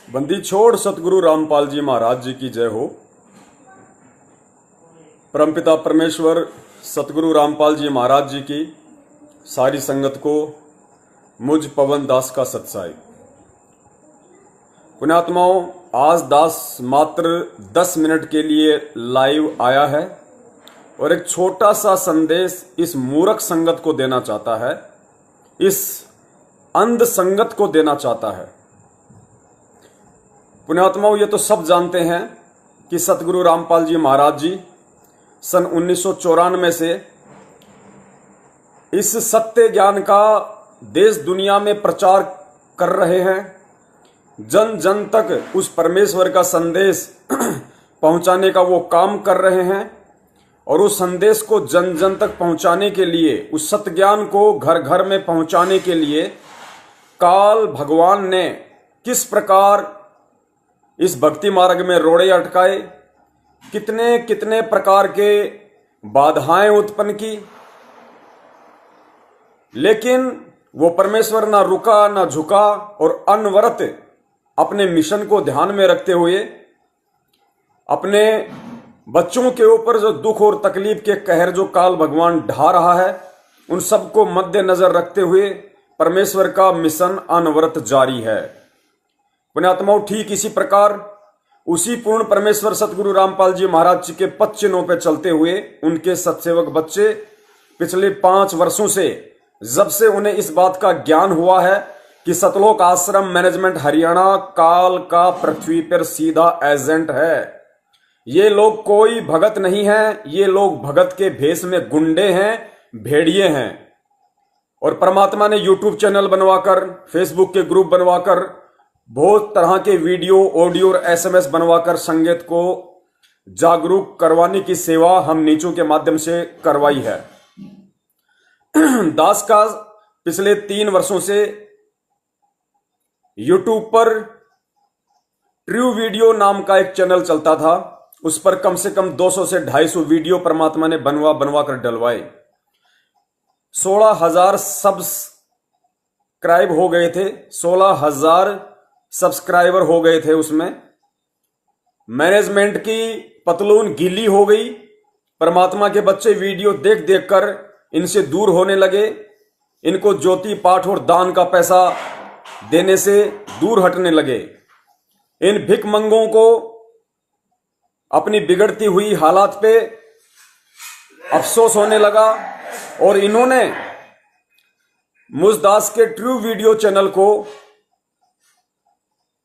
बंदी छोड़ सतगुरु रामपाल जी महाराज जी की जय हो। परमपिता परमेश्वर सतगुरु रामपाल जी महाराज जी की सारी संगत को मुझ पवन दास का सत्साई। पुण्यात्माओं, आज दास मात्र 10 मिनट के लिए लाइव आया है और एक छोटा सा संदेश इस मूर्ख संगत को देना चाहता है, इस अंध संगत को देना चाहता है। पुण्यात्माओं, ये तो सब जानते हैं कि सतगुरु रामपाल जी महाराज जी सन 1994 से इस सत्य ज्ञान का देश दुनिया में प्रचार कर रहे हैं। जन जन तक उस परमेश्वर का संदेश पहुंचाने का वो काम कर रहे हैं और उस संदेश को जन जन तक पहुंचाने के लिए, उस सत्य ज्ञान को घर घर में पहुंचाने के लिए काल भगवान ने किस प्रकार इस भक्ति मार्ग में रोड़े अटकाए, कितने कितने प्रकार के बाधाएं उत्पन्न की, लेकिन वो परमेश्वर ना रुका ना झुका और अनवरत अपने मिशन को ध्यान में रखते हुए अपने बच्चों के ऊपर जो दुख और तकलीफ के कहर जो काल भगवान ढा रहा है, उन सबको मद्देनजर रखते हुए परमेश्वर का मिशन अनवरत जारी है। पुण्यात्माओं, ठीक इसी प्रकार उसी पूर्ण परमेश्वर सतगुरु रामपाल जी महाराज जी के पद चिन्हों पर चलते हुए उनके सत्सेवक बच्चे पिछले 5 वर्षों से, जब से उन्हें इस बात का ज्ञान हुआ है कि सतलोक आश्रम मैनेजमेंट हरियाणा काल का पृथ्वी पर सीधा एजेंट है, ये लोग कोई भगत नहीं है, ये लोग भगत के भेष में गुंडे हैं, भेड़िए हैं। और परमात्मा ने यूट्यूब चैनल बनवाकर, फेसबुक के ग्रुप बनवाकर, बहुत तरह के वीडियो, ऑडियो और SMS बनवाकर संगत को जागरूक करवाने की सेवा हम नीचों के माध्यम से करवाई है। दास का पिछले 3 वर्षों से यूट्यूब पर ट्रू वीडियो नाम का एक चैनल चलता था। उस पर कम से कम 200 से 250 वीडियो परमात्मा ने बनवा कर डलवाए। 16,000 सब्सक्राइब हो गए थे, 16,000 सब्सक्राइबर हो गए थे। उसमें मैनेजमेंट की पतलून गीली हो गई। परमात्मा के बच्चे वीडियो देख देख कर इनसे दूर होने लगे, इनको ज्योति पाठ और दान का पैसा देने से दूर हटने लगे। इन भिखमंगों को अपनी बिगड़ती हुई हालात पे अफसोस होने लगा और इन्होंने मुझ दास के ट्रू वीडियो चैनल को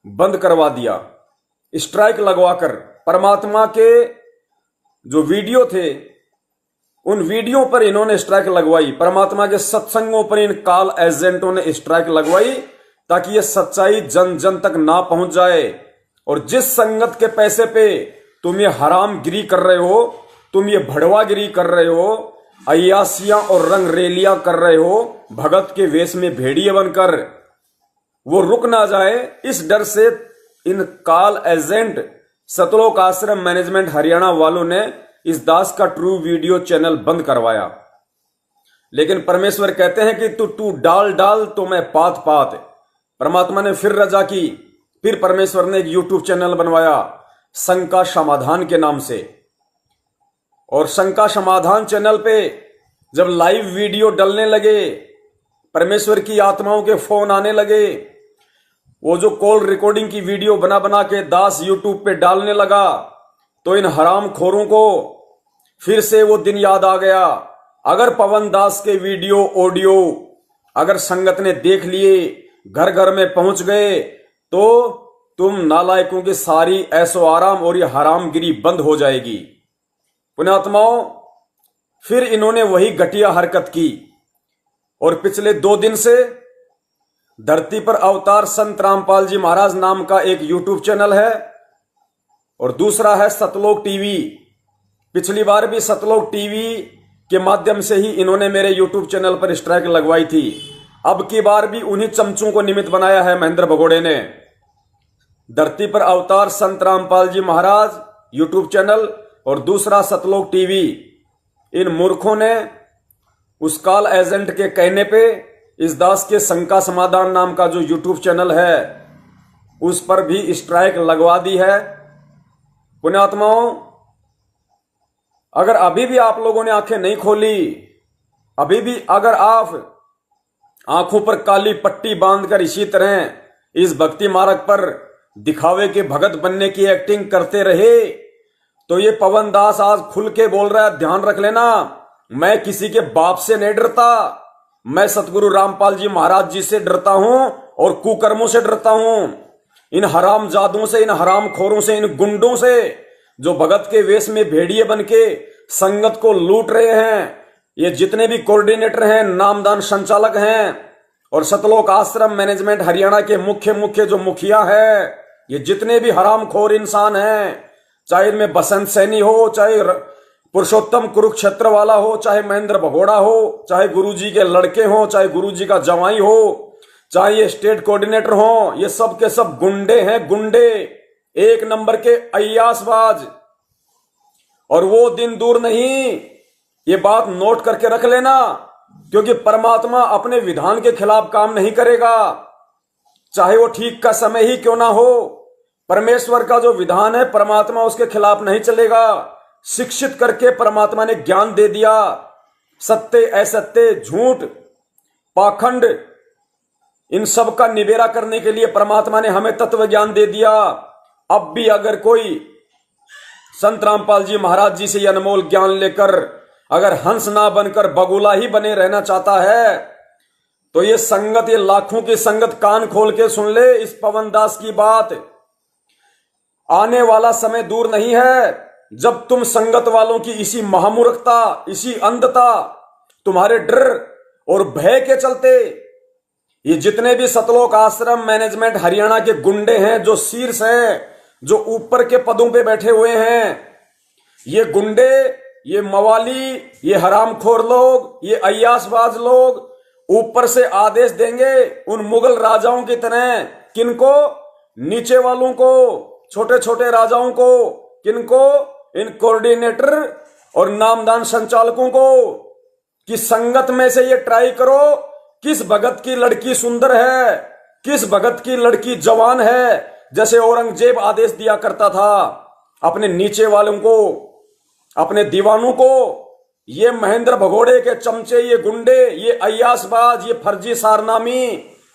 बंद करवा दिया, स्ट्राइक लगवाकर। परमात्मा के जो वीडियो थे उन वीडियो पर इन्होंने स्ट्राइक लगवाई। परमात्मा के सत्संगों पर इन काल एजेंटों ने स्ट्राइक लगवाई ताकि यह सच्चाई जन जन तक ना पहुंच जाए। और जिस संगत के पैसे पे तुम ये हरामगिरी कर रहे हो, तुम ये भड़वागिरी कर रहे हो, अय्यासियां और रंगरेलियां कर रहे हो, भगत के वेश में भेड़िए बनकर, वो रुक ना जाए, इस डर से इन काल एजेंट सतलोक आश्रम मैनेजमेंट हरियाणा वालों ने इस दास का ट्रू वीडियो चैनल बंद करवाया। लेकिन परमेश्वर कहते हैं कि तू डाल डाल तो मैं पात पात। परमात्मा ने फिर रजा की, फिर परमेश्वर ने एक यूट्यूब चैनल बनवाया शंका समाधान के नाम से। और शंका समाधान चैनल पे जब लाइव वीडियो डलने लगे, परमेश्वर की आत्माओं के फोन आने लगे, वो जो कॉल रिकॉर्डिंग की वीडियो बना बना के दास यूट्यूब पे डालने लगा, तो इन हराम खोरों को फिर से वो दिन याद आ गया। अगर पवन दास के वीडियो ऑडियो अगर संगत ने देख लिए, घर घर में पहुंच गए, तो तुम नालायकों की सारी ऐसो आराम और ये हरामगिरी बंद हो जाएगी। पुण्यात्माओं, फिर इन्होंने वही घटिया हरकत की और पिछले 2 दिन से धरती पर अवतार संत रामपाल जी महाराज नाम का एक यूट्यूब चैनल है और दूसरा है सतलोक टीवी। पिछली बार भी सतलोक टीवी के माध्यम से ही इन्होंने मेरे यूट्यूब चैनल पर स्ट्राइक लगवाई थी। अब की बार भी उन्हीं चमचों को निमित्त बनाया है महेंद्र भगोड़े ने। धरती पर अवतार संत रामपाल जी महाराज यूट्यूब चैनल और दूसरा सतलोक टीवी, इन मूर्खों ने उस काल एजेंट के कहने पे इस दास के शंका समाधान नाम का जो यूट्यूब चैनल है उस पर भी स्ट्राइक लगवा दी है। पुण्यात्माओं, अगर अभी भी आप लोगों ने आंखें नहीं खोली, अभी भी अगर आप आंखों पर काली पट्टी बांधकर इसी तरह इस भक्ति मार्ग पर दिखावे के भगत बनने की एक्टिंग करते रहे, तो ये पवन दास आज खुल के बोल रहा है, ध्यान रख लेना, मैं किसी के बाप से नहीं डरता, मैं सतगुरु रामपाल जी महाराज जी से डरता हूं और कुकर्मों से डरता हूं, इन हराम जादों से, इन हराम खोरों से, इन गुंडों से जो भगत के वेश में भेड़िए बन के संगत को लूट रहे हैं। ये जितने भी कोऑर्डिनेटर हैं, नामदान संचालक हैं और सतलोक आश्रम मैनेजमेंट हरियाणा के मुख्य जो मुखिया है, ये जितने भी हरामखोर इंसान हैं, चाहे इनमें बसंत सैनी हो, चाहे पुरुषोत्तम कुरुक्षेत्र वाला हो, चाहे महेंद्र भगोड़ा हो, चाहे गुरुजी के लड़के हो, चाहे गुरुजी का जवाई हो, चाहे ये स्टेट कोऑर्डिनेटर हो, ये सब के सब गुंडे हैं, गुंडे, एक नंबर के अय्यासबाज। और वो दिन दूर नहीं, ये बात नोट करके रख लेना, क्योंकि परमात्मा अपने विधान के खिलाफ काम नहीं करेगा, चाहे वो ठीक का समय ही क्यों ना हो। परमेश्वर का जो विधान है, परमात्मा उसके खिलाफ नहीं चलेगा। शिक्षित करके परमात्मा ने ज्ञान दे दिया, सत्य असत्य, झूठ, पाखंड, इन सब का निबेरा करने के लिए परमात्मा ने हमें तत्व ज्ञान दे दिया। अब भी अगर कोई संत रामपाल जी महाराज जी से ये अनमोल ज्ञान लेकर अगर हंस ना बनकर बगुला ही बने रहना चाहता है, तो ये संगत, ये लाखों की संगत कान खोल के सुन ले इस पवन दास की बात। आने वाला समय दूर नहीं है जब तुम संगत वालों की इसी महामूर्खता, इसी अंधता, तुम्हारे डर और भय के चलते ये जितने भी सतलोक आश्रम मैनेजमेंट हरियाणा के गुंडे हैं, जो शीर्ष हैं, जो ऊपर के पदों पे बैठे हुए हैं, ये गुंडे, ये मवाली, ये हरामखोर लोग, ये अय्यासबाज लोग ऊपर से आदेश देंगे उन मुगल राजाओं की तरह। किनको? नीचे वालों को, छोटे छोटे राजाओं को। किनको? इन कोऑर्डिनेटर और नामदान संचालकों को, कि संगत में से ये ट्राई करो, किस भगत की लड़की सुंदर है, किस भगत की लड़की जवान है। जैसे औरंगजेब आदेश दिया करता था अपने नीचे वालों को, अपने दीवानों को, ये महेंद्र भगोड़े के चमचे, ये गुंडे, ये अय्यासबाज, ये फर्जी सारनामी,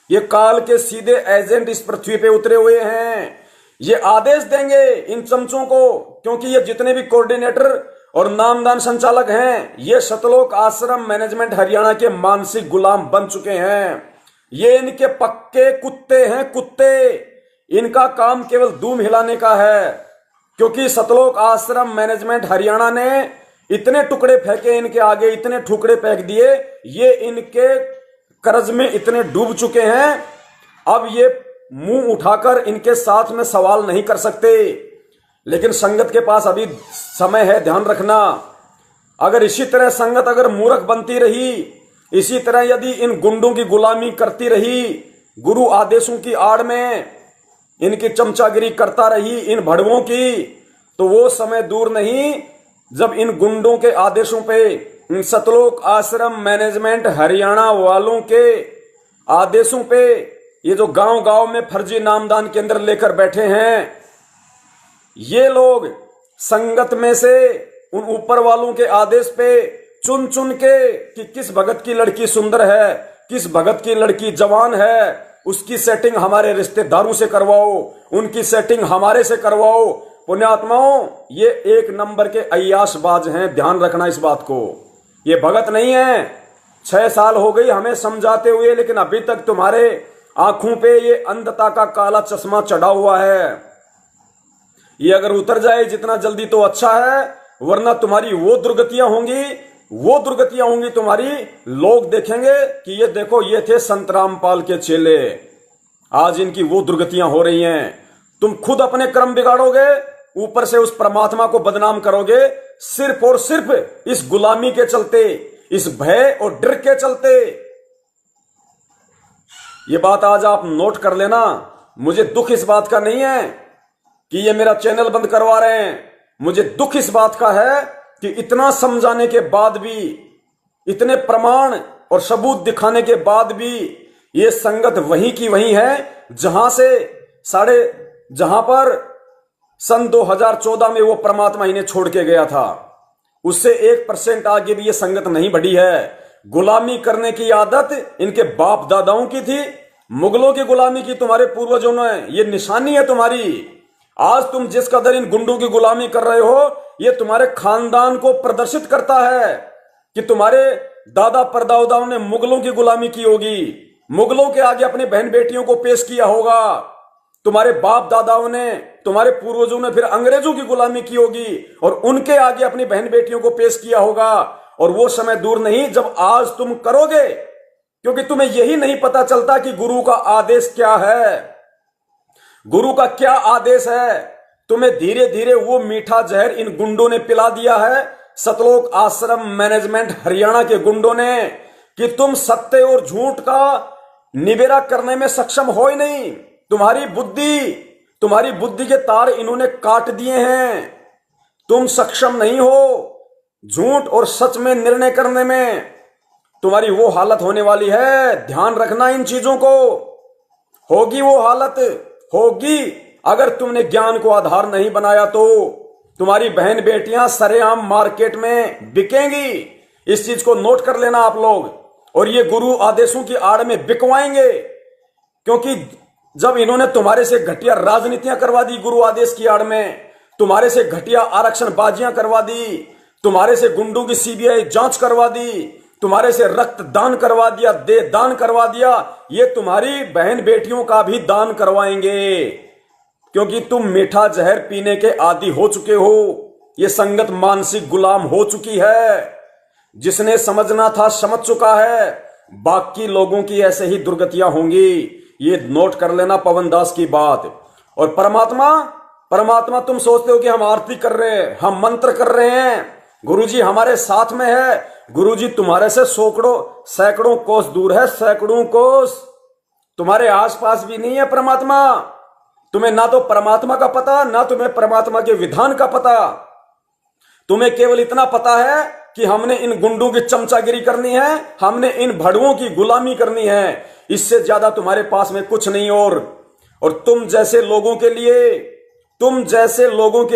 ये काल के सीधे एजेंट इस पृथ्वी पे उतरे हुए हैं। ये आदेश देंगे इन चमचों को, क्योंकि ये जितने भी कोऑर्डिनेटर और नामदान संचालक हैं, ये सतलोक आश्रम मैनेजमेंट हरियाणा के मानसिक गुलाम बन चुके हैं। ये इनके पक्के कुत्ते हैं, कुत्ते। इनका काम केवल दूम हिलाने का है, क्योंकि सतलोक आश्रम मैनेजमेंट हरियाणा ने इतने टुकड़े फेंके इनके आगे, इतने टुकड़े फेंक दिए, ये इनके कर्ज में इतने डूब चुके हैं, अब ये मुंह उठाकर इनके साथ में सवाल नहीं कर सकते। लेकिन संगत के पास अभी समय है, ध्यान रखना। अगर इसी तरह संगत अगर मूर्ख बनती रही, इसी तरह यदि इन गुंडों की गुलामी करती रही, गुरु आदेशों की आड़ में इनकी चमचागिरी करता रही, इन भड़वों की, तो वो समय दूर नहीं जब इन गुंडों के आदेशों पे, इन सतलोक आश्रम मैनेजमेंट हरियाणा वालों के आदेशों पे, ये जो गांव गांव में फर्जी नामदान केंद्र लेकर बैठे हैं, ये लोग संगत में से उन ऊपर वालों के आदेश पे चुन चुन के कि किस भगत की लड़की सुंदर है, किस भगत की लड़की जवान है, उसकी सेटिंग हमारे रिश्तेदारों से करवाओ, उनकी सेटिंग हमारे से करवाओ। पुण्यात्माओं, ये एक नंबर के अय्यासबाज हैं, ध्यान रखना इस बात को। ये भगत नहीं है। 6 साल हो गई हमें समझाते हुए, लेकिन अभी तक तुम्हारे आंखों पे ये अंधता का काला चश्मा चढ़ा हुआ है। ये अगर उतर जाए जितना जल्दी तो अच्छा है, वरना तुम्हारी वो दुर्गतियां होंगी तुम्हारी। लोग देखेंगे कि ये देखो, ये थे संत रामपाल के चेले, आज इनकी वो दुर्गतियां हो रही हैं। तुम खुद अपने कर्म बिगाड़ोगे, ऊपर से उस परमात्मा को बदनाम करोगे, सिर्फ और सिर्फ इस गुलामी के चलते, इस भय और डर के चलते। ये बात आज आप नोट कर लेना। मुझे दुख इस बात का नहीं है कि ये मेरा चैनल बंद करवा रहे हैं, मुझे दुख इस बात का है कि इतना समझाने के बाद भी, इतने प्रमाण और सबूत दिखाने के बाद भी, ये संगत वहीं की वहीं है जहां से साढ़े जहां पर सन 2014 में वो परमात्मा इन्हें छोड़ के गया था, उससे 1% आगे भी ये संगत नहीं बढ़ी है। गुलामी करने की आदत इनके बाप दादाओं की थी, मुगलों की गुलामी की तुम्हारे पूर्वजों ने, ये निशानी है तुम्हारी। आज तुम जिस कदर इन गुंडों की गुलामी कर रहे हो, ये तुम्हारे खानदान को प्रदर्शित करता है कि तुम्हारे दादा परदादाओं ने मुगलों की गुलामी की होगी, मुगलों के आगे अपनी बहन बेटियों को पेश किया होगा, तुम्हारे बाप दादाओं ने, तुम्हारे पूर्वजों ने फिर अंग्रेजों की गुलामी की होगी और उनके आगे अपनी बहन बेटियों को पेश किया होगा। और वो समय दूर नहीं जब आज तुम करोगे, क्योंकि तुम्हें यही नहीं पता चलता कि गुरु का आदेश क्या है, गुरु का क्या आदेश है। तुम्हें धीरे धीरे वो मीठा जहर इन गुंडों ने पिला दिया है, सतलोक आश्रम मैनेजमेंट हरियाणा के गुंडों ने, कि तुम सत्य और झूठ का निबेरा करने में सक्षम हो ही नहीं। तुम्हारी बुद्धि के तार इन्होंने काट दिए हैं। तुम सक्षम नहीं हो झूठ और सच में निर्णय करने में। तुम्हारी वो हालत होने वाली है, ध्यान रखना इन चीजों को। होगी वो हालत, होगी अगर तुमने ज्ञान को आधार नहीं बनाया तो। तुम्हारी बहन बेटियां सरेआम मार्केट में बिकेंगी, इस चीज को नोट कर लेना आप लोग। और ये गुरु आदेशों की आड़ में बिकवाएंगे, क्योंकि जब इन्होंने तुम्हारे से घटिया राजनीतियां करवा दी, गुरु आदेश की आड़ में तुम्हारे से घटिया आरक्षण बाजियां करवा दी, तुम्हारे से गुंडों की सीबीआई जांच करवा दी, तुम्हारे से रक्त दान करवा दिया, देह दान करवा दिया, ये तुम्हारी बहन बेटियों का भी दान करवाएंगे, क्योंकि तुम मीठा जहर पीने के आदी हो चुके हो। ये संगत मानसिक गुलाम हो चुकी है। जिसने समझना था समझ चुका है, बाकी लोगों की ऐसे ही दुर्गतियां होंगी। ये नोट कर लेना पवन दास की बात। और परमात्मा तुम सोचते हो कि हम आरती कर रहे हैं, हम मंत्र कर रहे हैं, गुरुजी हमारे साथ में है। गुरुजी तुम्हारे से सैकड़ों कोस दूर है, सैकड़ों कोस, तुम्हारे आसपास भी नहीं है परमात्मा। तुम्हें ना तो परमात्मा का पता, ना तुम्हें परमात्मा के विधान का पता। तुम्हें केवल इतना पता है कि हमने इन गुंडों की चमचागिरी करनी है, हमने इन भड़ुओं की गुलामी करनी है। इससे ज्यादा तुम्हारे पास में कुछ नहीं। और तुम जैसे लोगों के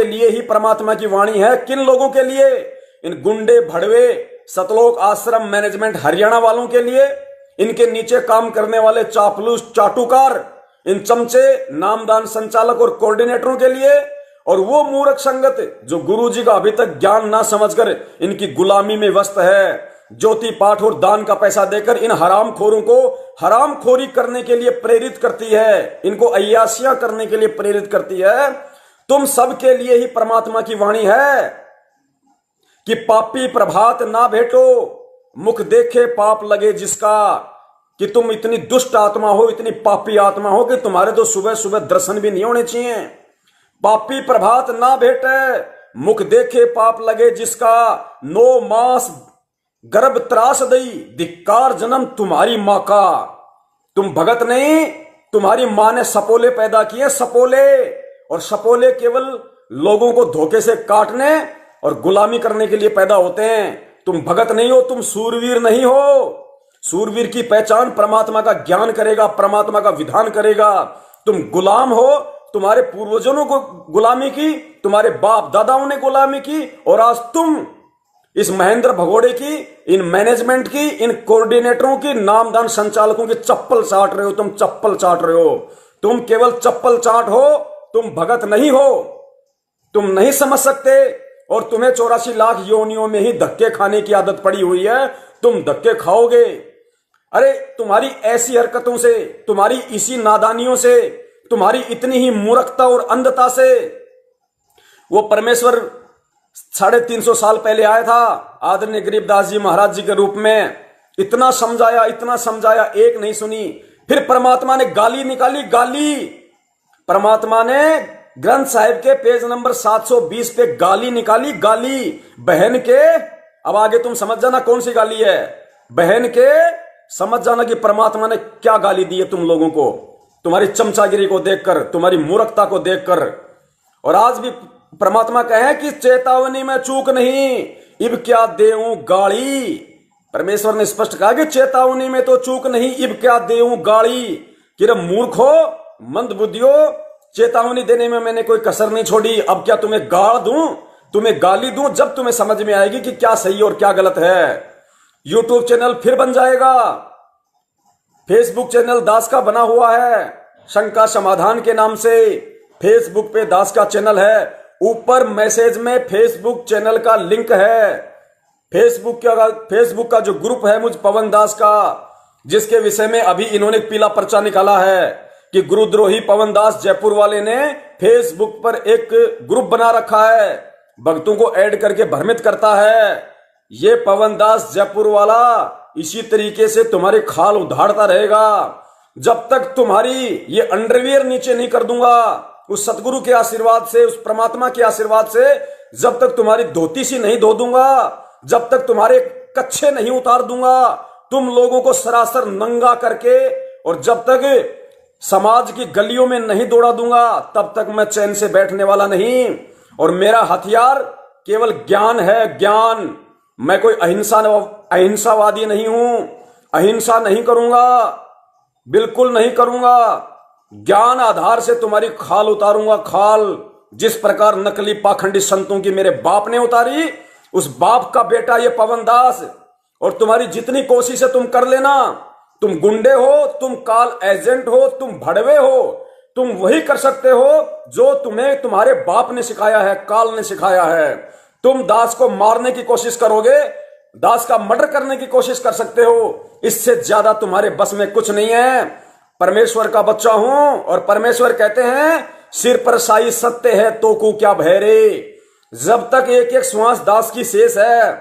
लिए ही परमात्मा की वाणी है। किन लोगों के लिए? इन गुंडे भड़वे सतलोक आश्रम मैनेजमेंट हरियाणा वालों के लिए, इनके नीचे काम करने वाले चापलूस चाटुकार, इन चमचे नामदान संचालक और कोऑर्डिनेटरों के लिए, और वो मूर्ख संगत जो गुरुजी का अभी तक ज्ञान ना समझकर इनकी गुलामी में व्यस्त है, ज्योति पाठ और दान का पैसा देकर इन हरामखोरों को हरामखोरी करने के लिए प्रेरित करती है, इनको अय्यासियां करने के लिए प्रेरित करती है। तुम सबके लिए ही परमात्मा की वाणी है कि पापी प्रभात ना भेटो, मुख देखे पाप लगे जिसका। कि तुम इतनी दुष्ट आत्मा हो, इतनी पापी आत्मा हो कि तुम्हारे तो सुबह सुबह दर्शन भी नहीं होने चाहिए। पापी प्रभात ना भेटे, मुख देखे पाप लगे जिसका, 9 मास गर्भ त्रास दई, धिक्कार जन्म तुम्हारी मां का। तुम भगत नहीं, तुम्हारी मां ने सपोले पैदा किए, सपोले। और सपोले केवल लोगों को धोखे से काटने और गुलामी करने के लिए पैदा होते हैं। तुम भगत नहीं हो, तुम सूरवीर नहीं हो। सूरवीर की पहचान परमात्मा का ज्ञान करेगा, परमात्मा का विधान करेगा। तुम गुलाम हो, तुम्हारे पूर्वजों ने गुलामी की, तुम्हारे बाप दादाओं ने गुलामी की, और आज तुम इस महेंद्र भगोड़े की, इन मैनेजमेंट की, इन कोऑर्डिनेटरों की, नामदान संचालकों की चप्पल चाट रहे हो। तुम चप्पल चाट रहे हो, तुम केवल चप्पल चाट हो, तुम भगत नहीं हो। तुम नहीं समझ सकते, और तुम्हें 84 लाख योनियों में ही धक्के खाने की आदत पड़ी हुई है। तुम धक्के खाओगे। अरे तुम्हारी ऐसी हरकतों से, तुम्हारी इसी नादानियों से, तुम्हारी इतनी ही मूर्खता और अंधता से वो परमेश्वर 350 साल पहले आया था आदरणीय गरीबदास जी महाराज जी के रूप में। इतना समझाया, इतना समझाया, एक नहीं सुनी। फिर परमात्मा ने गाली निकाली, गाली। परमात्मा ने ग्रंथ साहिब के पेज नंबर 720 पे गाली निकाली, गाली बहन के। अब आगे तुम समझ जाना कौन सी गाली है। बहन के समझ जाना कि परमात्मा ने क्या गाली दी है तुम लोगों को, तुम्हारी चमचागिरी को देखकर, तुम्हारी मूर्खता को देखकर। और आज भी परमात्मा कहे कि चेतावनी में चूक नहीं, इब क्या देऊं गाली। परमेश्वर ने स्पष्ट कहा कि चेतावनी में तो चूक नहीं, इब क्या देऊं गाली। कि रे मूर्खो, मंदबुद्धियों, चेतावनी देने में मैंने कोई कसर नहीं छोड़ी। अब क्या तुम्हें गाड़ दूं, तुम्हें गाली दूं, जब तुम्हें समझ में आएगी कि क्या सही और क्या गलत है। यूट्यूब चैनल फिर बन जाएगा, फेसबुक चैनल दास का बना हुआ है, शंका समाधान के नाम से फेसबुक पे दास का चैनल है। ऊपर मैसेज में फेसबुक चैनल का लिंक है। फेसबुक का जो ग्रुप है मुझ पवन दास का, जिसके विषय में अभी इन्होंने एक पीला पर्चा निकाला है कि गुरुद्रोही पवन दास जयपुर वाले ने फेसबुक पर एक ग्रुप बना रखा है, भक्तों को ऐड करके भ्रमित करता है। ये पवन दास जयपुर वाला इसी तरीके से तुम्हारी खाल उधाड़ता रहेगा जब तक तुम्हारी ये अंडरवियर नीचे नहीं कर दूंगा उस सतगुरु के आशीर्वाद से, उस परमात्मा के आशीर्वाद से। जब तक तुम्हारी धोती सी नहीं धो दूंगा, जब तक तुम्हारे कच्छे नहीं उतार दूंगा, तुम लोगों को सरासर नंगा करके, और जब तक समाज की गलियों में नहीं दौड़ा दूंगा, तब तक मैं चैन से बैठने वाला नहीं। और मेरा हथियार केवल ज्ञान है, ज्ञान। मैं कोई अहिंसावादी नहीं हूं, अहिंसा नहीं करूंगा, बिल्कुल नहीं करूंगा। ज्ञान आधार से तुम्हारी खाल उतारूंगा, खाल। जिस प्रकार नकली पाखंडी संतों की मेरे बाप ने उतारी, उस बाप का बेटा ये पवन दास। और तुम्हारी जितनी कोशिश है तुम कर लेना। तुम गुंडे हो, तुम काल एजेंट हो, तुम भड़वे हो, तुम वही कर सकते हो जो तुम्हें तुम्हारे बाप ने सिखाया है, काल ने सिखाया है। तुम दास को मारने की कोशिश करोगे, दास का मर्डर करने की कोशिश कर सकते हो, इससे ज्यादा तुम्हारे बस में कुछ नहीं है। परमेश्वर का बच्चा हूं, और परमेश्वर कहते हैं सिर पर साई सत्य है तो को क्या भैरे। जब तक एक एक श्वास दास की शेष है,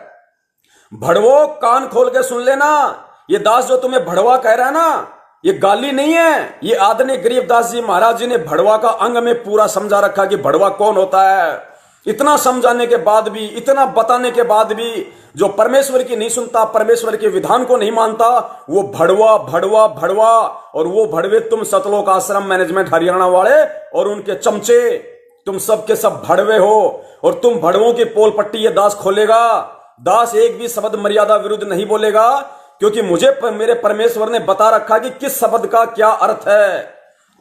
भड़वो कान खोल के सुन लेना। ये दास जो तुम्हें भड़वा कह रहा है ना, ये गाली नहीं है। ये आदरणीय गरीबदास जी महाराज जी ने भड़वा का अंग में पूरा समझा रखा कि भड़वा कौन होता है। इतना समझाने के बाद भी, इतना बताने के बाद भी जो परमेश्वर की नहीं सुनता, परमेश्वर के विधान को नहीं मानता, वो भड़वा भड़वा भड़वा। और वो भड़वे तुम सतलोक आश्रम मैनेजमेंट हरियाणा वाले और उनके चमचे, तुम सब के सब भड़वे हो। और तुम भड़वों की पोल पट्टी ये दास खोलेगा। दास एक भी शब्द मर्यादा विरुद्ध नहीं बोलेगा, क्योंकि मुझे मेरे परमेश्वर ने बता रखा कि किस शब्द का क्या अर्थ है।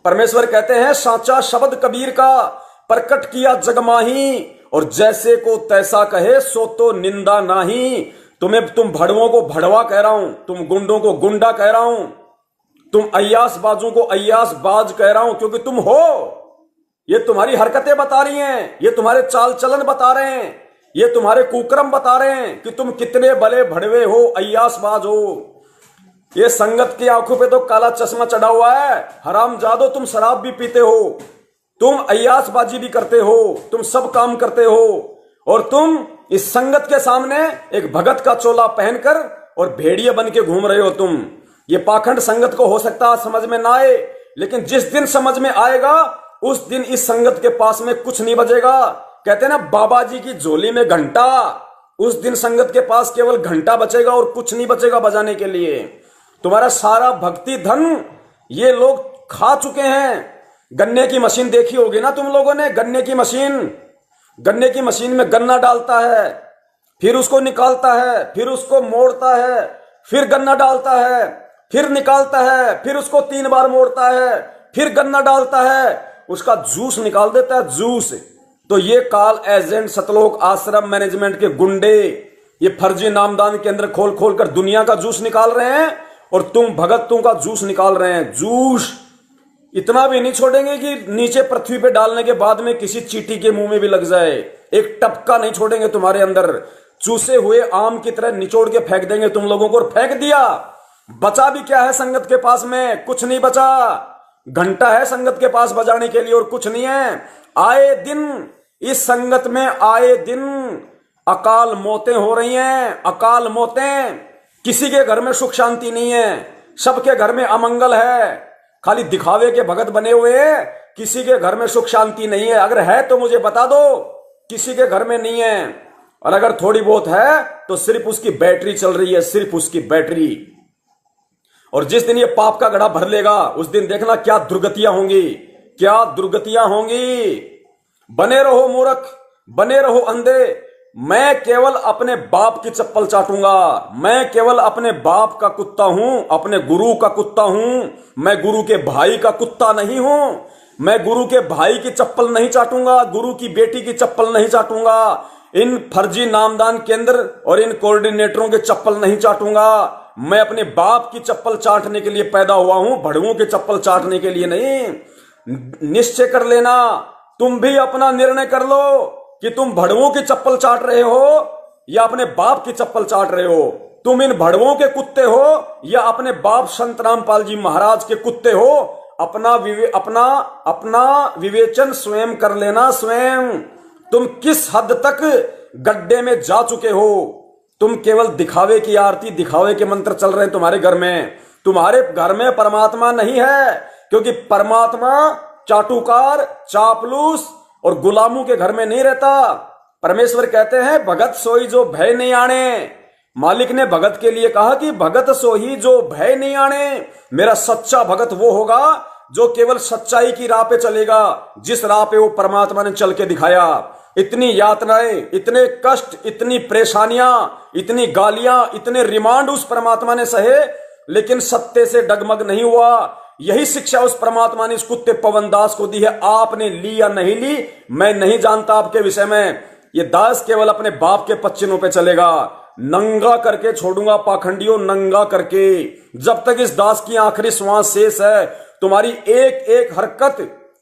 परमेश्वर कहते हैं साचा शब्द कबीर का प्रकट किया जगमाही, और जैसे को तैसा कहे सो तो निंदा नाही। तुम भड़वों को भड़वा कह रहा हूं, तुम गुंडों को गुंडा कह रहा हूं, तुम अय्यास बाजों को अय्यास बाज कह रहा हूं, क्योंकि तुम हो। ये तुम्हारी हरकतें बता रही हैं, ये तुम्हारे चाल चलन बता रहे हैं, ये तुम्हारे कुक्रम बता रहे हैं कि तुम कितने भले भड़वे हो, अय्यासबाज हो। ये संगत की आंखों पे तो काला चश्मा चढ़ा हुआ है। हरामजादो, तुम शराब भी पीते हो, तुम अय्यासबाजी भी करते हो, तुम सब काम करते हो, और तुम इस संगत के सामने एक भगत का चोला पहनकर और भेड़िए बन के घूम रहे हो। तुम ये पाखंड संगत को हो सकता समझ में ना आए, लेकिन जिस दिन समझ में आएगा उस दिन इस संगत के पास में कुछ नहीं बचेगा। कहते हैं ना बाबा जी की झोली में घंटा, उस दिन संगत के पास केवल घंटा बचेगा और कुछ नहीं बचेगा बजाने के लिए। तुम्हारा सारा भक्ति धन ये लोग खा चुके हैं। गन्ने की मशीन देखी होगी ना तुम लोगों ने, गन्ने की मशीन में गन्ना डालता है, फिर उसको निकालता है, फिर उसको मोड़ता है, फिर गन्ना डालता है, फिर निकालता है, फिर उसको 3 बार मोड़ता है, फिर गन्ना डालता है, उसका जूस निकाल देता है, जूस। तो ये काल एजेंट सतलोक आश्रम मैनेजमेंट के गुंडे ये फर्जी नामदान केंद्र खोल खोल कर दुनिया का जूस निकाल रहे हैं, और तुम भगतों का जूस निकाल रहे हैं। जूस इतना भी नहीं छोड़ेंगे कि नीचे पृथ्वी पे डालने के बाद में किसी चींटी के मुंह में भी लग जाए। एक टपका नहीं छोड़ेंगे तुम्हारे अंदर। चूसे हुए आम की तरह निचोड़ के फेंक देंगे तुम लोगों को। और फेंक दिया, बचा भी क्या है संगत के पास में? कुछ नहीं बचा। घंटा है संगत के पास बजाने के लिए और कुछ नहीं है। आए दिन इस संगत में आए दिन अकाल मौतें हो रही हैं, अकाल मौतें। किसी के घर में सुख शांति नहीं है, सबके घर में अमंगल है। खाली दिखावे के भगत बने हुए हैं, किसी के घर में सुख शांति नहीं है। अगर है तो मुझे बता दो, किसी के घर में नहीं है। और अगर थोड़ी बहुत है तो सिर्फ उसकी बैटरी चल रही है, सिर्फ उसकी बैटरी। और जिस दिन ये पाप का घड़ा भर लेगा उस दिन देखना क्या दुर्गतियां होंगी, क्या दुर्गतियां होंगी। बने रहो मूर्ख, बने रहो अंधे, मैं केवल अपने बाप की चप्पल चाटूंगा, मैं केवल अपने बाप का कुत्ता हूं, अपने गुरु का कुत्ता हूं, मैं गुरु के भाई का कुत्ता नहीं हूं। मैं गुरु के भाई की चप्पल नहीं चाटूंगा, गुरु की बेटी की चप्पल नहीं चाटूंगा, इन फर्जी नामदान केंद्र और इन कोऑर्डिनेटरों के चप्पल नहीं चाटूंगा। मैं अपने बाप की चप्पल चाटने के लिए पैदा हुआ हूं, भड़ुओं की चप्पल चाटने के लिए नहीं। निश्चय कर लेना, तुम भी अपना निर्णय कर लो कि तुम भड़ुओं की चप्पल चाट रहे हो या अपने बाप की चप्पल चाट रहे हो। तुम इन भड़ुओं के कुत्ते हो या अपने बाप संत रामपाल जी महाराज के कुत्ते हो। अपना विवेचन स्वयं कर लेना। स्वयं तुम किस हद तक गड्ढे में जा चुके हो। तुम केवल दिखावे की आरती, दिखावे के मंत्र चल रहे हैं तुम्हारे घर में। तुम्हारे घर में परमात्मा नहीं है, क्योंकि परमात्मा चाटुकार, चापलूस और गुलामों के घर में नहीं रहता। परमेश्वर कहते हैं भगत सोई जो भय नहीं आने। मालिक ने भगत के लिए कहा कि भगत सोही जो भय नहीं आने। मेरा सच्चा भगत वो होगा जो केवल सच्चाई की राह पे चलेगा, जिस राह पे वो परमात्मा ने चल के दिखाया। इतनी यातनाएं, इतने कष्ट, इतनी परेशानियां, इतनी गालियां, इतने रिमांड उस परमात्मा ने सहे, लेकिन सत्य से डगमग नहीं हुआ। यही शिक्षा उस परमात्मा ने इस कुत्ते पवन दास को दी है। आपने ली या नहीं ली मैं नहीं जानता आपके विषय में। ये दास केवल अपने बाप के पच्चिनों पे चलेगा। नंगा करके छोड़ूंगा पाखंडियों, नंगा करके। जब तक इस दास की आखिरी श्वास शेष है, तुम्हारी एक एक हरकत,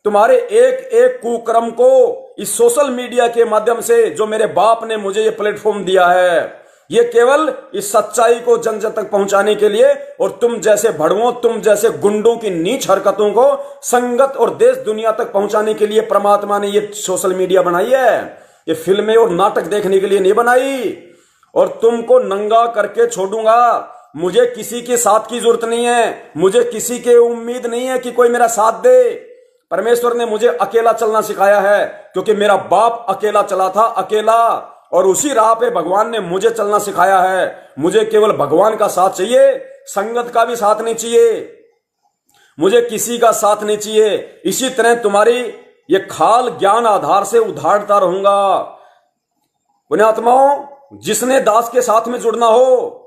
तुम्हारे एक एक कुकर्म को इस सोशल मीडिया के माध्यम से जो मेरे बाप ने मुझे ये प्लेटफॉर्म दिया है, ये केवल इस सच्चाई को जन जन तक पहुंचाने के लिए और तुम जैसे भड़ुओं, तुम जैसे गुंडों की नीच हरकतों को संगत और देश दुनिया तक पहुंचाने के लिए परमात्मा ने ये सोशल मीडिया बनाई है। ये फिल्में और नाटक देखने के लिए नहीं बनाई। और तुमको नंगा करके छोड़ूंगा। मुझे किसी के साथ की जरूरत नहीं है, मुझे किसी के उम्मीद नहीं है कि कोई मेरा साथ दे। परमेश्वर ने मुझे अकेला चलना सिखाया है, क्योंकि मेरा बाप अकेला चला था, अकेला। और उसी राह पे भगवान ने मुझे चलना सिखाया है। मुझे केवल भगवान का साथ चाहिए, संगत का भी साथ नहीं चाहिए, मुझे किसी का साथ नहीं चाहिए। इसी तरह तुम्हारी ये खाल ज्ञान आधार से उधारता रहूंगा। पुण्यात्माओं, जिसने दास के साथ में जुड़ना हो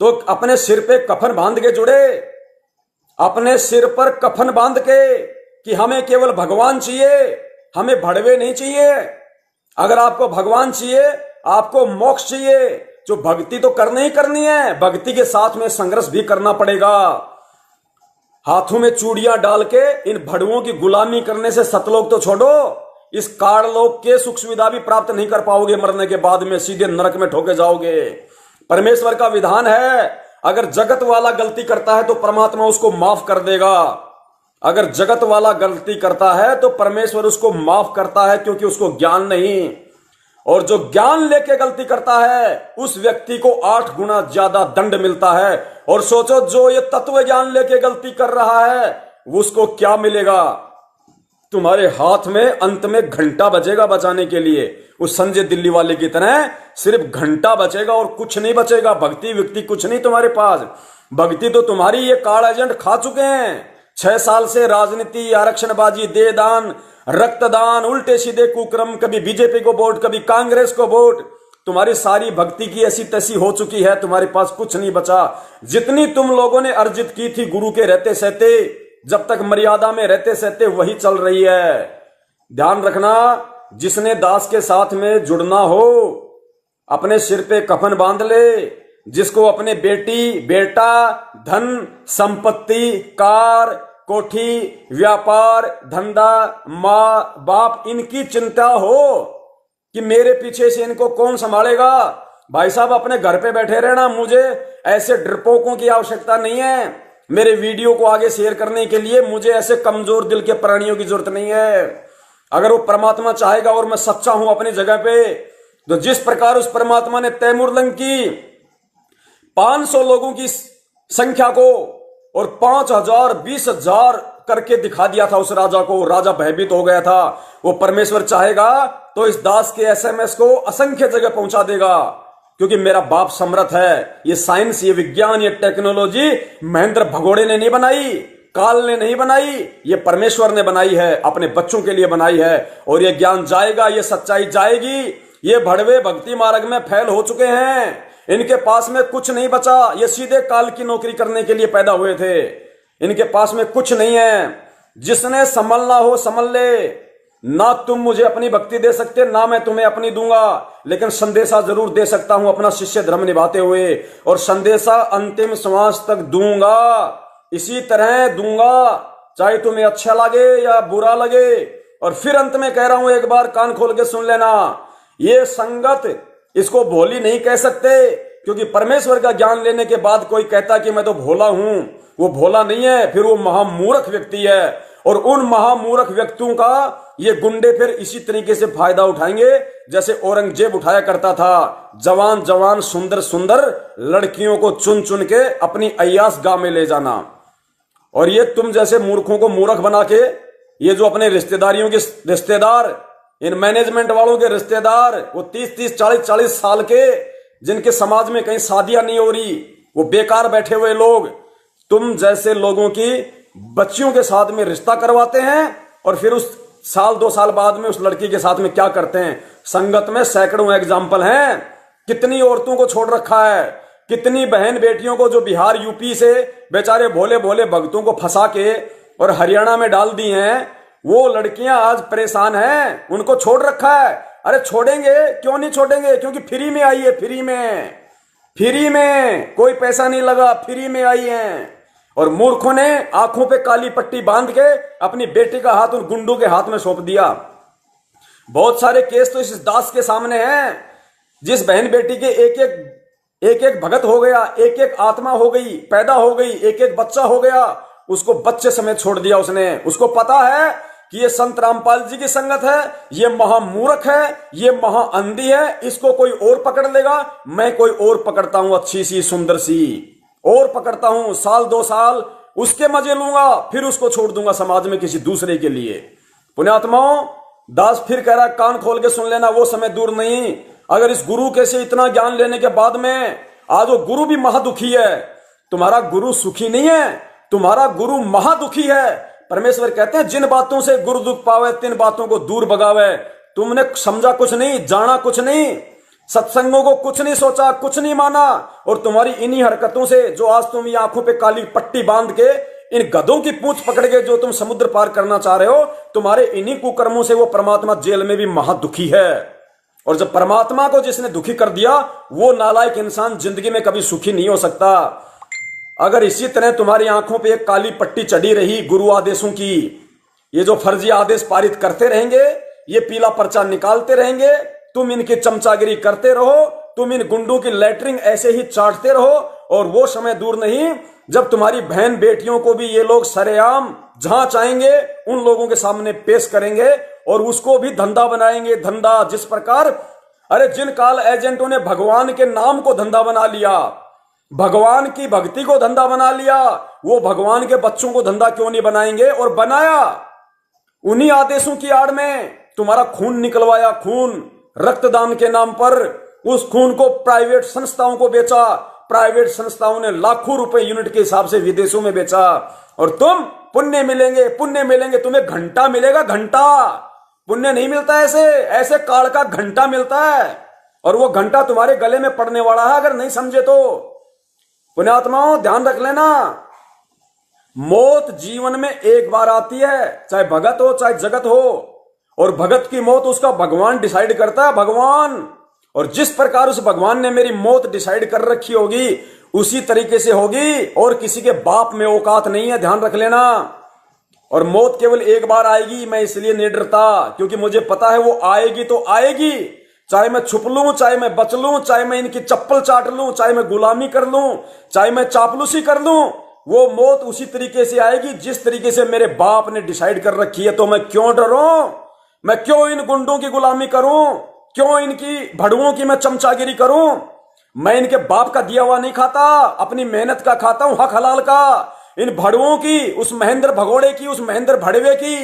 तो अपने सिर पे कफन बांध के जुड़े। अपने सिर पर कफन बांध के कि हमें केवल भगवान चाहिए, हमें भड़वे नहीं चाहिए। अगर आपको भगवान चाहिए, आपको मोक्ष चाहिए, जो भक्ति तो करनी ही करनी है, भक्ति के साथ में संघर्ष भी करना पड़ेगा। हाथों में चूड़ियां डाल के इन भड़ुओं की गुलामी करने से सतलोक तो छोड़ो, इस काड़लोक के सुख सुविधा भी प्राप्त नहीं कर पाओगे। मरने के बाद में सीधे नरक में ठोके जाओगे। परमेश्वर का विधान है, अगर जगत वाला गलती करता है तो परमात्मा उसको माफ कर देगा। अगर जगत वाला गलती करता है तो परमेश्वर उसको माफ करता है, क्योंकि उसको ज्ञान नहीं। और जो ज्ञान लेके गलती करता है उस व्यक्ति को 8 गुना ज्यादा दंड मिलता है। और सोचो, जो ये तत्व ज्ञान लेके गलती कर रहा है उसको क्या मिलेगा? तुम्हारे हाथ में अंत में घंटा बचेगा बचाने के लिए। उस संजय दिल्ली वाले की तरह सिर्फ घंटा बचेगा और कुछ नहीं बचेगा। भक्ति व्यक्ति कुछ नहीं तुम्हारे पास। भक्ति तो तुम्हारी ये कार्ड एजेंट खा चुके हैं। 6 साल से राजनीति, आरक्षणबाजी, दे दान, रक्तदान, उल्टे सीधे कुक्रम, कभी बीजेपी को वोट, कभी कांग्रेस को वोट। तुम्हारी सारी भक्ति की ऐसी तैसी हो चुकी है, तुम्हारे पास कुछ नहीं बचा। जितनी तुम लोगों ने अर्जित की थी गुरु के रहते सहते, जब तक मर्यादा में रहते सहते, वही चल रही है। ध्यान रखना, जिसने दास के साथ में जुड़ना हो अपने सिर पे कफन बांध ले। जिसको अपने बेटी, बेटा, धन, संपत्ति, कार, कोठी, व्यापार, धंधा, माँ बाप, इनकी चिंता हो कि मेरे पीछे से इनको कौन संभालेगा, भाई साहब अपने घर पे बैठे रहना। मुझे ऐसे डरपोकों की आवश्यकता नहीं है। मेरे वीडियो को आगे शेयर करने के लिए मुझे ऐसे कमजोर दिल के प्राणियों की जरूरत नहीं है। अगर वो परमात्मा चाहेगा और मैं सच्चा हूं अपनी जगह पे, तो जिस प्रकार उस परमात्मा ने तैमूरलंग की 500 लोगों की संख्या को और 5000, 20,000 करके दिखा दिया था उस राजा को, राजा भयभीत हो गया था। वो परमेश्वर चाहेगा तो इस दास के SMS को असंख्य जगह पहुंचा देगा, क्योंकि मेरा बाप समर्थ है। ये साइंस, ये विज्ञान, ये टेक्नोलॉजी महेंद्र भगोड़े ने नहीं बनाई, काल ने नहीं बनाई, ये परमेश्वर ने बनाई है, अपने बच्चों के लिए बनाई है। और ये ज्ञान जाएगा, ये सच्चाई जाएगी, ये भड़वे भक्ति मार्ग में फैल हो चुके हैं, इनके पास में कुछ नहीं बचा। ये सीधे काल की नौकरी करने के लिए पैदा हुए थे, इनके पास में कुछ नहीं है। जिसने संभलना हो संभल ले। ना तुम मुझे अपनी भक्ति दे सकते, ना मैं तुम्हें अपनी दूंगा, लेकिन संदेशा जरूर दे सकता हूं अपना शिष्य धर्म निभाते हुए, और संदेशा अंतिम श्वास तक दूंगा, इसी तरह दूंगा, चाहे तुम्हें अच्छा लगे या बुरा लगे। और फिर अंत में कह रहा हूं, एक बार कान खोल के सुन लेना, ये संगत इसको भोली नहीं कह सकते, क्योंकि परमेश्वर का ज्ञान लेने के बाद कोई कहता कि मैं तो भोला हूं, वो भोला नहीं है, फिर वो महामूर्ख व्यक्ति है। और उन महामूर्ख व्यक्तियों का ये गुंडे फिर इसी तरीके से फायदा उठाएंगे जैसे औरंगजेब उठाया करता था। जवान जवान सुंदर सुंदर लड़कियों को चुन चुन के अपनी अय्यास गांव में ले जाना। और ये तुम जैसे मूर्खों को मूर्ख बना के, ये जो अपने रिश्तेदारियों के रिश्तेदार, इन मैनेजमेंट वालों के रिश्तेदार, वो 30-30, 40-40 साल के, जिनके समाज में कहीं शादियां नहीं हो रही, वो बेकार बैठे हुए लोग, तुम जैसे लोगों की बच्चियों के साथ में रिश्ता करवाते हैं, और फिर उस साल 2 साल बाद में उस लड़की के साथ में क्या करते हैं। संगत में सैकड़ों एग्जाम्पल हैं। कितनी औरतों को छोड़ रखा है, कितनी बहन बेटियों को जो बिहार यूपी से बेचारे भोले भोले भक्तों को फंसा के और हरियाणा में डाल दी हैं, वो लड़कियां आज परेशान हैं, उनको छोड़ रखा है। अरे छोड़ेंगे, क्यों नहीं छोड़ेंगे, क्योंकि फ्री में आई है, फ्री में कोई पैसा नहीं लगा, फ्री में आई है। और मूर्खों ने आंखों पे काली पट्टी बांध के अपनी बेटी का हाथ उन गुंडों के हाथ में सौंप दिया। बहुत सारे केस तो इस दास के सामने हैं, जिस बहन बेटी के एक एक भगत हो गया, एक एक आत्मा हो गई, पैदा हो गई, एक एक बच्चा हो गया, उसको बच्चे समेत छोड़ दिया उसने। उसको पता है कि ये संत रामपाल जी की संगत है, ये महामूर्ख है, ये महाअंधी है, इसको कोई और पकड़ लेगा, मैं कोई और पकड़ता हूं, अच्छी सी सुंदर सी और पकड़ता हूं, साल 2 साल उसके मजे लूंगा, फिर उसको छोड़ दूंगा समाज में किसी दूसरे के लिए। पुण्यात्माओं, दास फिर कह रहा, कान खोल के सुन लेना, वो समय दूर नहीं। अगर इस गुरु के से इतना ज्ञान लेने के बाद में आज वो गुरु भी महादुखी है। तुम्हारा गुरु सुखी नहीं है, तुम्हारा गुरु महादुखी है। परमेश्वर कहते हैं, जिन बातों से गुरु दुख पावे, तिन बातों को दूर भगावे। तुमने समझा कुछ नहीं, जाना कुछ नहीं, सत्संगों को कुछ नहीं सोचा, कुछ नहीं माना, और तुम्हारी इन्हीं हरकतों से जो आज तुम ये आंखों पे काली पट्टी बांध के इन गधों की पूंछ पकड़ के जो तुम समुद्र पार करना चाह रहे हो, तुम्हारे इन्हीं कुकर्मों से वो परमात्मा जेल में भी महादुखी है। और जब परमात्मा को जिसने दुखी कर दिया, वो नालायक इंसान जिंदगी में कभी सुखी नहीं हो सकता। अगर इसी तरह तुम्हारी आंखों पे एक काली पट्टी चढ़ी रही गुरु आदेशों की, ये जो फर्जी आदेश पारित करते रहेंगे, ये पीला पर्चा निकालते रहेंगे, तुम इनकी चमचागिरी करते रहो, तुम इन गुंडों की लेटरिंग ऐसे ही चाटते रहो, और वो समय दूर नहीं जब तुम्हारी बहन बेटियों को भी ये लोग सरेआम जहां चाहेंगे उन लोगों के सामने पेश करेंगे, और उसको भी धंधा बनाएंगे। धंधा जिस प्रकार, अरे जिन काल एजेंटों ने भगवान के नाम को धंधा बना लिया, भगवान की भक्ति को धंधा बना लिया, वो भगवान के बच्चों को धंधा क्यों नहीं बनाएंगे। और बनाया, उन्हीं आदेशों की आड़ में तुम्हारा खून निकलवाया, खून रक्तदान के नाम पर उस खून को प्राइवेट संस्थाओं को बेचा, प्राइवेट संस्थाओं ने लाखों रुपए यूनिट के हिसाब से विदेशों में बेचा, और तुम पुण्य मिलेंगे, पुण्य मिलेंगे, तुम्हें घंटा मिलेगा, घंटा। पुण्य नहीं मिलता, ऐसे काल का घंटा मिलता है, और वो घंटा तुम्हारे गले में पड़ने वाला है अगर नहीं समझे तो। पुण्यात्माओं, ध्यान रख लेना, मौत जीवन में एक बार आती है, चाहे भगत हो चाहे जगत हो, और भगत की मौत उसका भगवान डिसाइड करता है, भगवान। और जिस प्रकार उस भगवान ने मेरी मौत डिसाइड कर रखी होगी, उसी तरीके से होगी, और किसी के बाप में औकात नहीं है, ध्यान रख लेना। और मौत केवल एक बार आएगी, मैं इसलिए नहीं डरता, क्योंकि मुझे पता है वो आएगी तो आएगी, चाहे मैं छुप लूं, चाहे मैं बच लूं, चाहे मैं इनकी चप्पल चाट लूं, चाहे मैं गुलामी कर लूं, चाहे मैं चापलूसी कर लूं, वो मौत उसी तरीके से आएगी जिस तरीके से मेरे बाप ने डिसाइड कर रखी है। तो मैं क्यों डरूं, मैं क्यों इन गुंडों की गुलामी करूं, क्यों इनकी भड़ुओं की मैं चमचागिरी करूं। मैं इनके बाप का दिया हुआ नहीं खाता, अपनी मेहनत का खाता हूं, हक हलाल का। इन भड़ुओं की, उस महेंद्र भगोड़े की, उस महेंद्र भड़वे की,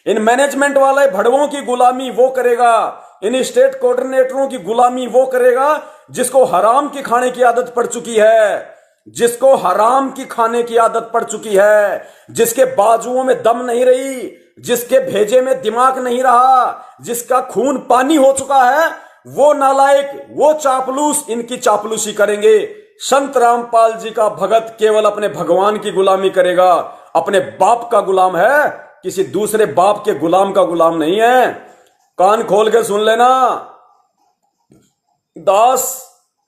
इन मैनेजमेंट वाले भड़वों की गुलामी वो करेगा, इन स्टेट कोऑर्डिनेटरों की गुलामी वो करेगा जिसको हराम की खाने की आदत पड़ चुकी है, जिसको हराम की खाने की आदत पड़ चुकी है, जिसके बाजुओं में दम नहीं रही, जिसके भेजे में दिमाग नहीं रहा, जिसका खून पानी हो चुका है, वो नालायक, वो चापलूस इनकी चापलूसी करेंगे। संत रामपाल जी का भगत केवल अपने भगवान की गुलामी करेगा, अपने बाप का गुलाम है, किसी दूसरे बाप के गुलाम का गुलाम नहीं है। कान खोल के सुन लेना, दास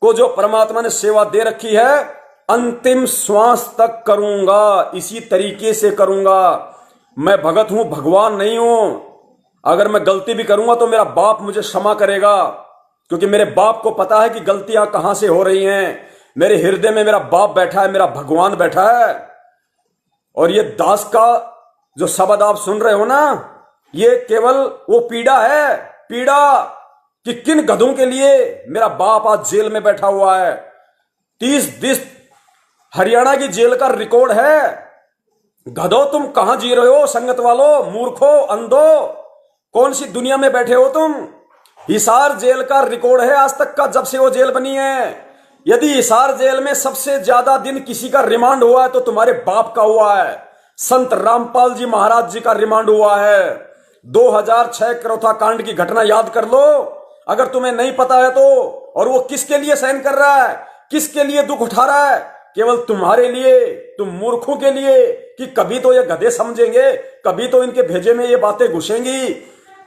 को जो परमात्मा ने सेवा दे रखी है, अंतिम श्वास तक करूंगा, इसी तरीके से करूंगा। मैं भगत हूं, भगवान नहीं हूं। अगर मैं गलती भी करूंगा तो मेरा बाप मुझे क्षमा करेगा, क्योंकि मेरे बाप को पता है कि गलतियां कहां से हो रही हैं। मेरे हृदय में मेरा बाप बैठा है, मेरा भगवान बैठा है। और ये दास का जो शब्द आप सुन रहे हो ना, ये केवल वो पीड़ा है, पीड़ा कि किन गधों के लिए मेरा बाप आज जेल में बैठा हुआ है। 30 दिन हरियाणा की जेल का रिकॉर्ड है। गधो तुम कहां जी रहे हो, संगत वालों, मूर्खो, अंधो, कौन सी दुनिया में बैठे हो तुम। हिसार जेल का रिकॉर्ड है आज तक का, जब से वो जेल बनी है। यदि हिसार जेल में सबसे ज्यादा दिन किसी का रिमांड हुआ है तो तुम्हारे बाप का हुआ है। संत रामपाल जी महाराज जी का रिमांड हुआ है। 2006 करौथा कांड की घटना याद कर लो, अगर तुम्हें नहीं पता है तो। और वो किसके लिए सहन कर रहा है, किसके लिए दुख उठा रहा है? केवल तुम्हारे लिए, तुम मूर्खों के लिए, कि कभी तो ये गधे समझेंगे, कभी तो इनके भेजे में ये बातें घुसेंगी।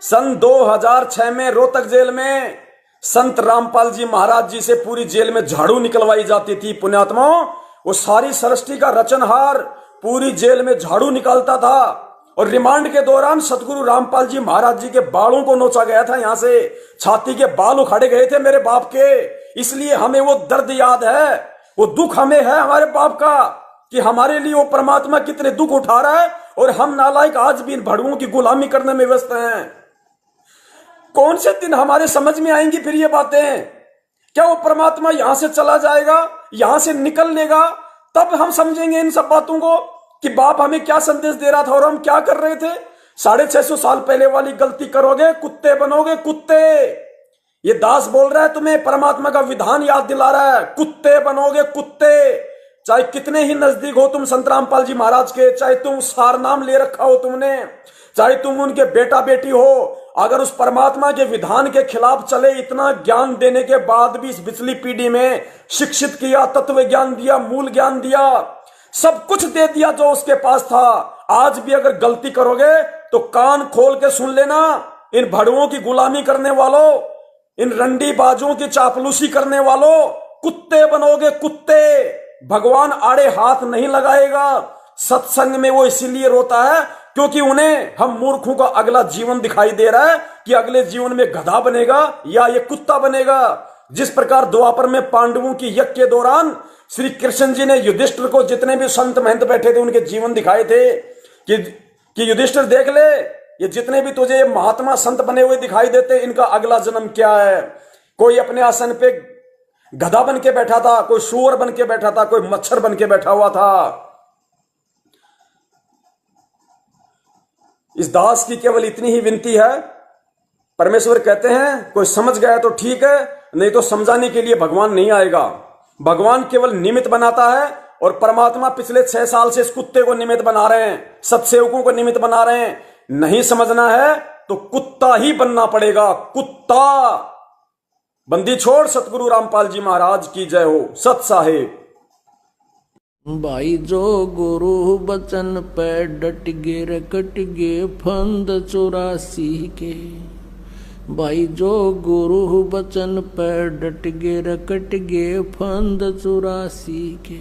सन 2006 में रोहतक जेल में संत रामपाल जी महाराज जी से पूरी जेल में झाड़ू निकलवाई जाती थी। पुण्यात्माओं, वो सारी सृष्टि का रचनहार पूरी जेल में झाड़ू निकालता था। और रिमांड के दौरान सतगुरु रामपाल जी महाराज जी के बालों को नोचा गया था, यहां से छाती के बाल उखाड़े गए थे मेरे बाप के। इसलिए हमें वो दर्द याद है, वो दुख हमें है हमारे बाप का, कि हमारे लिए वो परमात्मा कितने दुख उठा रहा है, और हम नालायक आज भी इन भड़ुओं की गुलामी करने में व्यस्त हैं। कौन से दिन हमारे समझ में आएंगी फिर ये बातें? क्या वो परमात्मा यहां से चला जाएगा, यहां से निकल लेगा, तब हम समझेंगे इन सब बातों को कि बाप हमें क्या संदेश दे रहा था और हम क्या कर रहे थे। 650 साल पहले वाली गलती करोगे, कुत्ते बनोगे, कुत्ते। ये दास बोल रहा है तुम्हें, परमात्मा का विधान याद दिला रहा है, कुत्ते बनोगे, कुत्ते। चाहे कितने ही नजदीक हो तुम संत रामपाल जी महाराज के, चाहे तुम सार नाम ले रखा हो तुमने, चाहे तुम उनके बेटा बेटी हो, अगर उस परमात्मा के विधान के खिलाफ चले, इतना ज्ञान देने के बाद भी इस पिछली पीढ़ी में शिक्षित किया, तत्व ज्ञान दिया, मूल ज्ञान दिया, सब कुछ दे दिया जो उसके पास था, आज भी अगर गलती करोगे तो कान खोल के सुन लेना, इन भड़ुओं की गुलामी करने वालों, इन रंडी बाजों की चापलूसी करने वालों, कुत्ते बनोगे, कुत्ते। भगवान आड़े हाथ नहीं लगाएगा। सत्संग में वो इसीलिए रोता है क्योंकि उन्हें हम मूर्खों का अगला जीवन दिखाई दे रहा है कि अगले जीवन में गधा बनेगा या ये कुत्ता बनेगा। जिस प्रकार द्वापर में पांडवों की यज्ञ के दौरान श्री कृष्ण जी ने युधिष्ठिर को, जितने भी संत महंत बैठे थे, उनके जीवन दिखाए थे कि युधिष्ठिर देख ले, ये जितने भी तुझे महात्मा संत बने हुए दिखाई देते, इनका अगला जन्म क्या है। कोई अपने आसन पे गधा बन के बैठा था, कोई सूअर बन के बैठा था, कोई मच्छर बन के बैठा हुआ था। इस दास की केवल इतनी ही विनती है। परमेश्वर कहते हैं कोई समझ गया तो ठीक है, नहीं तो समझाने के लिए भगवान नहीं आएगा। भगवान केवल निमित्त बनाता है, और परमात्मा पिछले 6 साल से इस कुत्ते को निमित्त बना रहे हैं, सत्सेवकों को निमित्त बना रहे हैं। नहीं समझना है तो कुत्ता ही बनना पड़ेगा, कुत्ता। बंदी छोड़। सतगुरु रामपाल जी महाराज की जय हो। सत साहेब। भाई जो गुरु बचन पे डट गे रकट गे फंद 84 के। भाई जो गुरु बचन पे डट गे रकट गे फंद 84 के।